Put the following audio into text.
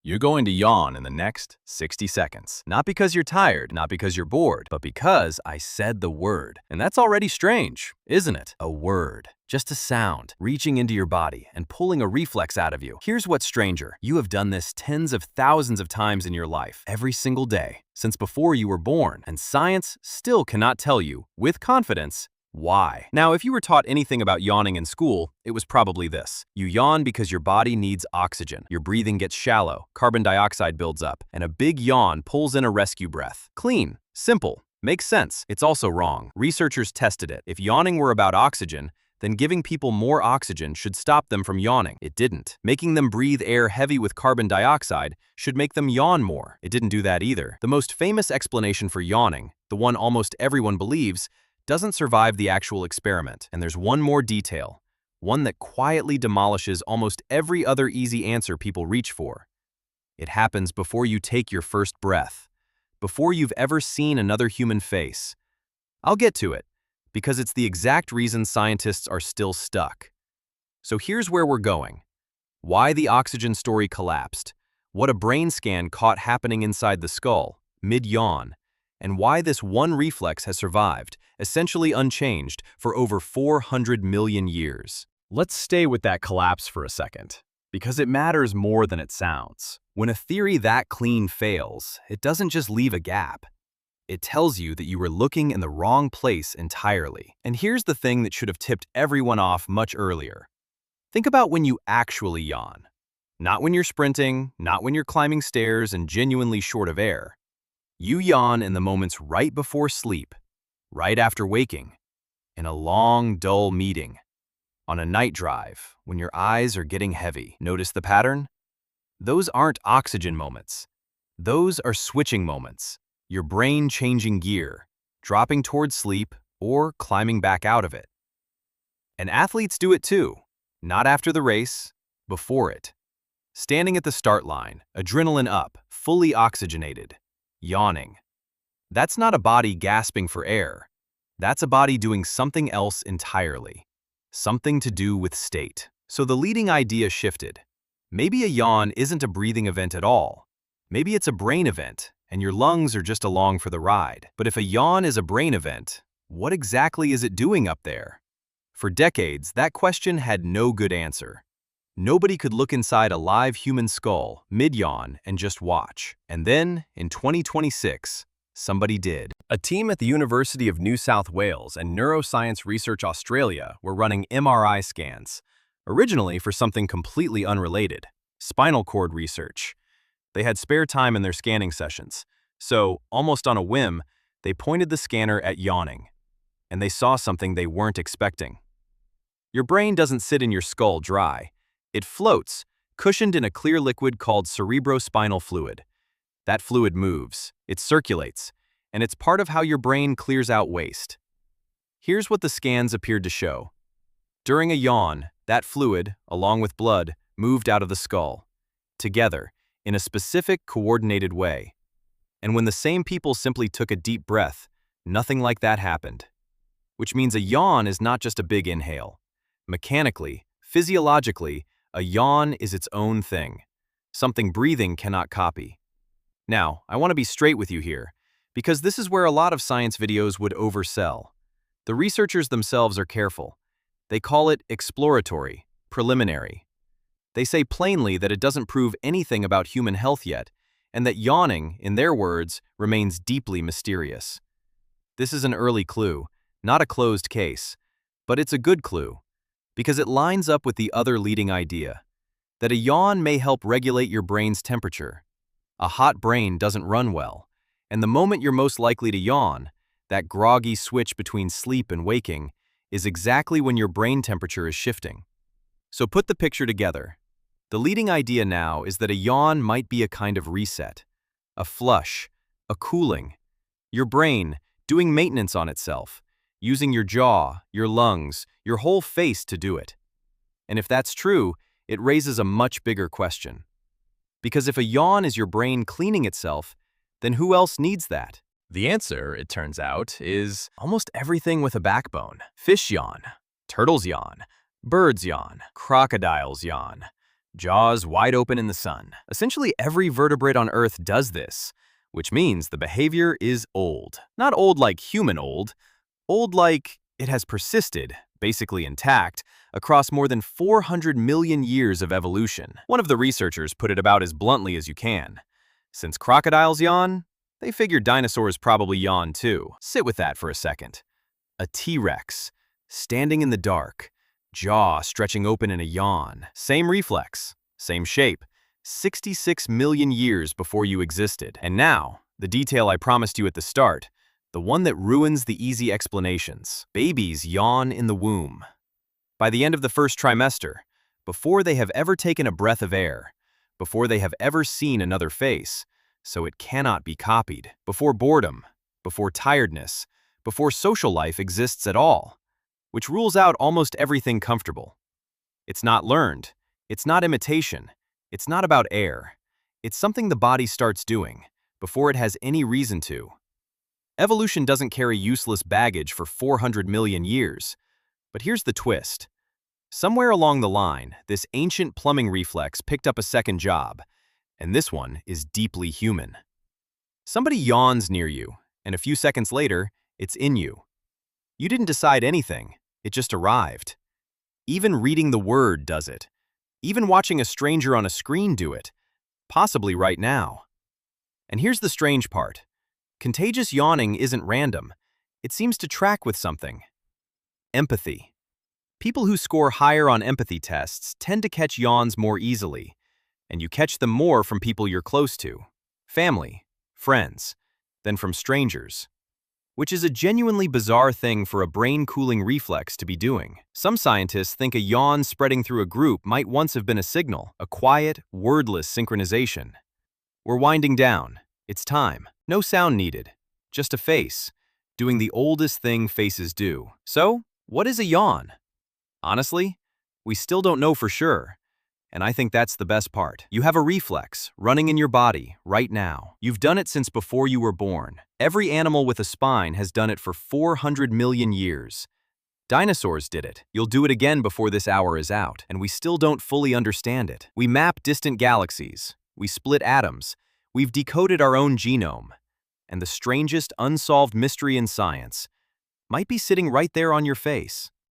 You're going to yawn in the next 60 seconds. Not because you're tired, not because you're bored, but because I said the word. And that's already strange, isn't it? A word. Just a sound, reaching into your body and pulling a reflex out of you. Here's what's stranger. You have done this tens of thousands of times in your life, every single day, since before you were born, and science still cannot tell you, with confidence, why? Now, if you were taught anything about yawning in school, it was probably this. You yawn because your body needs oxygen. Your breathing gets shallow, carbon dioxide builds up, and a big yawn pulls in a rescue breath. Clean, simple, makes sense. It's also wrong. Researchers tested it. If yawning were about oxygen, then giving people more oxygen should stop them from yawning. It didn't. Making them breathe air heavy with carbon dioxide should make them yawn more. It didn't do that either. The most famous explanation for yawning, the one almost everyone believes, doesn't survive the actual experiment. And there's one more detail, one that quietly demolishes almost every other easy answer people reach for. It happens before you take your first breath, before you've ever seen another human face. I'll get to it, because it's the exact reason scientists are still stuck. So here's where we're going. Why the oxygen story collapsed, what a brain scan caught happening inside the skull, mid-yawn, and why this one reflex has survived, essentially unchanged, for over 400 million years. Let's stay with that collapse for a second, because it matters more than it sounds. When a theory that clean fails, it doesn't just leave a gap. It tells you that you were looking in the wrong place entirely. And here's the thing that should have tipped everyone off much earlier. Think about when you actually yawn. Not when you're sprinting, not when you're climbing stairs and genuinely short of air. You yawn in the moments right before sleep, right after waking, in a long, dull meeting, on a night drive, when your eyes are getting heavy. Notice the pattern? Those aren't oxygen moments. Those are switching moments, your brain changing gear, dropping towards sleep or climbing back out of it. And athletes do it too, not after the race, before it. Standing at the start line, adrenaline up, fully oxygenated. Yawning. That's not a body gasping for air. That's a body doing something else entirely. Something to do with state. So the leading idea shifted. Maybe a yawn isn't a breathing event at all. Maybe it's a brain event, and your lungs are just along for the ride. But if a yawn is a brain event, what exactly is it doing up there? For decades, that question had no good answer. Nobody could look inside a live human skull, mid-yawn, and just watch. And then, in 2026, somebody did. A team at the University of New South Wales and Neuroscience Research Australia were running MRI scans, originally for something completely unrelated, spinal cord research. They had spare time in their scanning sessions, so, almost on a whim, they pointed the scanner at yawning. And they saw something they weren't expecting. Your brain doesn't sit in your skull dry. It floats, cushioned in a clear liquid called cerebrospinal fluid. That fluid moves, it circulates, and it's part of how your brain clears out waste. Here's what the scans appeared to show. During a yawn, that fluid, along with blood, moved out of the skull, together, in a specific, coordinated way. And when the same people simply took a deep breath, nothing like that happened. Which means a yawn is not just a big inhale. Mechanically, physiologically, a yawn is its own thing, something breathing cannot copy. Now, I want to be straight with you here, because this is where a lot of science videos would oversell. The researchers themselves are careful. They call it exploratory, preliminary. They say plainly that it doesn't prove anything about human health yet, and that yawning, in their words, remains deeply mysterious. This is an early clue, not a closed case, but it's a good clue, because it lines up with the other leading idea, that a yawn may help regulate your brain's temperature. A hot brain doesn't run well, and the moment you're most likely to yawn, that groggy switch between sleep and waking, is exactly when your brain temperature is shifting. So put the picture together. The leading idea now is that a yawn might be a kind of reset, a flush, a cooling. Your brain, doing maintenance on itself, using your jaw, your lungs, your whole face to do it. And if that's true, it raises a much bigger question. Because if a yawn is your brain cleaning itself, then who else needs that? The answer, it turns out, is almost everything with a backbone. Fish yawn, turtles yawn, birds yawn, crocodiles yawn. jaws wide open in the sun. Essentially, every vertebrate on Earth does this, which means the behavior is old. Not old like human old like it has persisted, basically intact, across more than 400 million years of evolution. One of the researchers put it about as bluntly as you can. Since crocodiles yawn, they figured dinosaurs probably yawn too. Sit with that for a second. A T-Rex, standing in the dark, jaw stretching open in a yawn. Same reflex, same shape, 66 million years before you existed. And now, the detail I promised you at the start, the one that ruins the easy explanations. Babies yawn in the womb. By the end of the first trimester, before they have ever taken a breath of air, before they have ever seen another face, so it cannot be copied, before boredom, before tiredness, before social life exists at all, which rules out almost everything comfortable. It's not learned, it's not imitation, it's not about air. It's something the body starts doing, before it has any reason to. Evolution doesn't carry useless baggage for 400 million years. But here's the twist. Somewhere along the line, this ancient plumbing reflex picked up a second job, and this one is deeply human. Somebody yawns near you, and a few seconds later, it's in you. You didn't decide anything, it just arrived. Even reading the word does it. Even watching a stranger on a screen do it, possibly right now. And here's the strange part. Contagious yawning isn't random. It seems to track with something. Empathy. People who score higher on empathy tests tend to catch yawns more easily, and you catch them more from people you're close to, family, friends, than from strangers, which is a genuinely bizarre thing for a brain-cooling reflex to be doing. Some scientists think a yawn spreading through a group might once have been a signal, a quiet, wordless synchronization. We're winding down. It's time. No sound needed. Just a face, doing the oldest thing faces do. So, what is a yawn? Honestly, we still don't know for sure. And I think that's the best part. You have a reflex running in your body right now. You've done it since before you were born. Every animal with a spine has done it for 400 million years. Dinosaurs did it. You'll do it again before this hour is out, and we still don't fully understand it. We map distant galaxies. We split atoms. We've decoded our own genome. And the strangest unsolved mystery in science might be sitting right there on your face.